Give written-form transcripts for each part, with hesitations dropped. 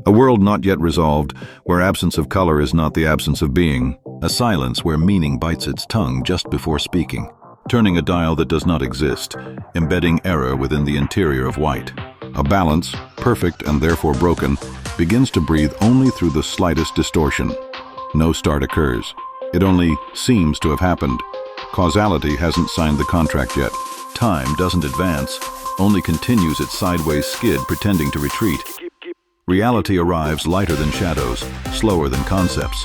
A world not yet resolved, where absence of color is not the absence of being. A silence where meaning bites its tongue just before speaking, turning a dial that does not exist, embedding error within the interior of white. A balance, perfect and therefore broken, begins to breathe only through the slightest distortion. No start occurs. It only seems to have happened. Causality hasn't signed the contract yet. Time doesn't advance, only continues its sideways skid pretending to retreat. Reality arrives lighter than shadows, slower than concepts.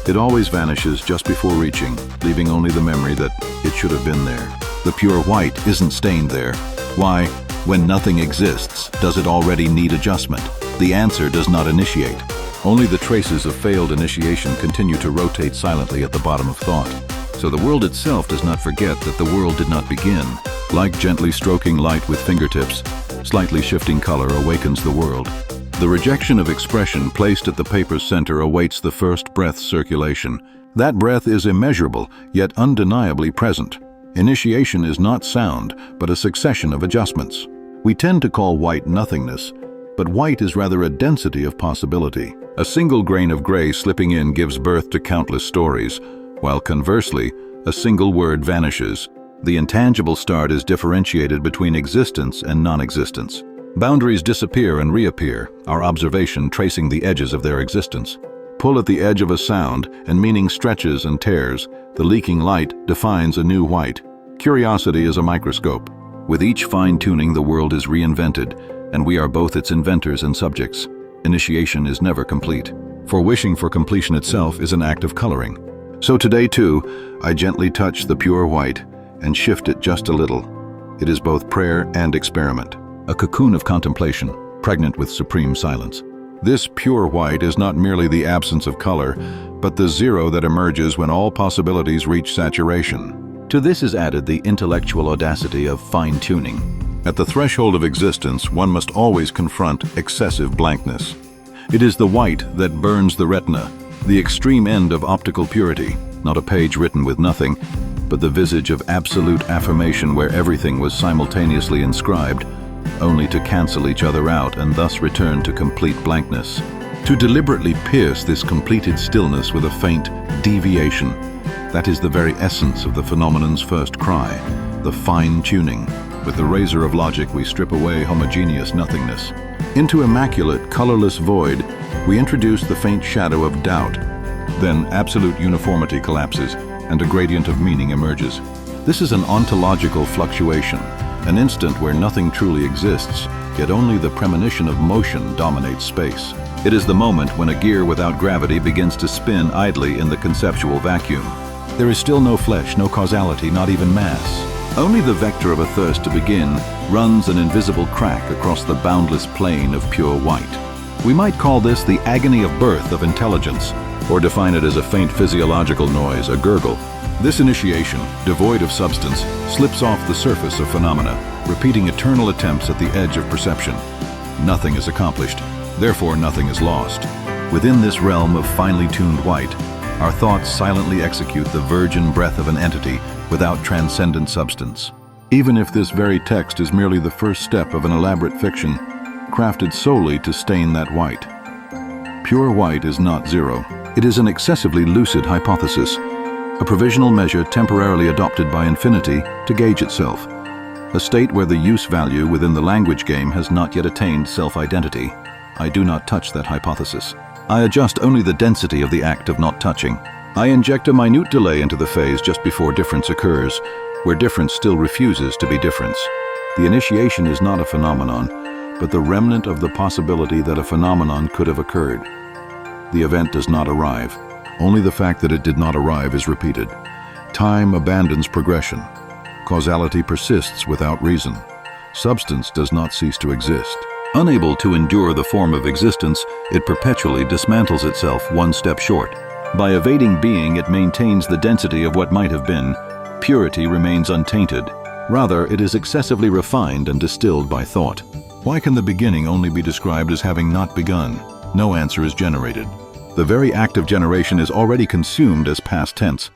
It always vanishes just before reaching, leaving only the memory that it should have been there. The pure white isn't stained there. Why, when nothing exists, does it already need adjustment? The answer does not initiate. Only the traces of failed initiation continue to rotate silently at the bottom of thought. So the world itself does not forget that the world did not begin. Like gently stroking light with fingertips, slightly shifting color awakens the world. The rejection of expression placed at the paper's center awaits the first breath's circulation. That breath is immeasurable, yet undeniably present. Initiation is not sound, but a succession of adjustments. We tend to call white nothingness, but white is rather a density of possibility. A single grain of gray slipping in gives birth to countless stories, while conversely, a single word vanishes. The intangible start is differentiated between existence and non-existence. Boundaries disappear and reappear, our observation tracing the edges of their existence. Pull at the edge of a sound, and meaning stretches and tears. The leaking light defines a new white. Curiosity is a microscope. With each fine-tuning, the world is reinvented, and we are both its inventors and subjects. Initiation is never complete, for wishing for completion itself is an act of coloring. So today, too, I gently touch the pure white and shift it just a little. It is both prayer and experiment. A cocoon of contemplation, pregnant with supreme silence. This pure white is not merely the absence of color, but the zero that emerges when all possibilities reach saturation. To this is added the intellectual audacity of fine-tuning. At the threshold of existence, one must always confront excessive blankness. It is the white that burns the retina, the extreme end of optical purity, not a page written with nothing, but the visage of absolute affirmation where everything was simultaneously inscribed, only to cancel each other out and thus return to complete blankness. To deliberately pierce this completed stillness with a faint deviation, that is the very essence of the phenomenon's first cry, the fine-tuning. With the razor of logic, we strip away homogeneous nothingness. Into immaculate, colorless void, we introduce the faint shadow of doubt. Then absolute uniformity collapses, and a gradient of meaning emerges. This is an ontological fluctuation, an instant where nothing truly exists, yet only the premonition of motion dominates space. It is the moment when a gear without gravity begins to spin idly in the conceptual vacuum. There is still no flesh, no causality, not even mass. Only the vector of a thirst to begin runs an invisible crack across the boundless plane of pure white. We might call this the agony of birth of intelligence, or define it as a faint physiological noise, a gurgle. This initiation, devoid of substance, slips off the surface of phenomena, repeating eternal attempts at the edge of perception. Nothing is accomplished, therefore nothing is lost. Within this realm of finely tuned white, our thoughts silently execute the virgin breath of an entity without transcendent substance. Even if this very text is merely the first step of an elaborate fiction, crafted solely to stain that white. Pure white is not zero. It is an excessively lucid hypothesis, a provisional measure temporarily adopted by infinity to gauge itself, a state where the use value within the language game has not yet attained self-identity. I do not touch that hypothesis. I adjust only the density of the act of not touching. I inject a minute delay into the phase just before difference occurs, where difference still refuses to be difference. The initiation is not a phenomenon, but the remnant of the possibility that a phenomenon could have occurred. The event does not arrive. Only the fact that it did not arrive is repeated. Time abandons progression. Causality persists without reason. Substance does not cease to exist. Unable to endure the form of existence, it perpetually dismantles itself one step short. By evading being, it maintains the density of what might have been. Purity remains untainted. Rather, it is excessively refined and distilled by thought. Why can the beginning only be described as having not begun? No answer is generated. The very act of generation is already consumed as past tense.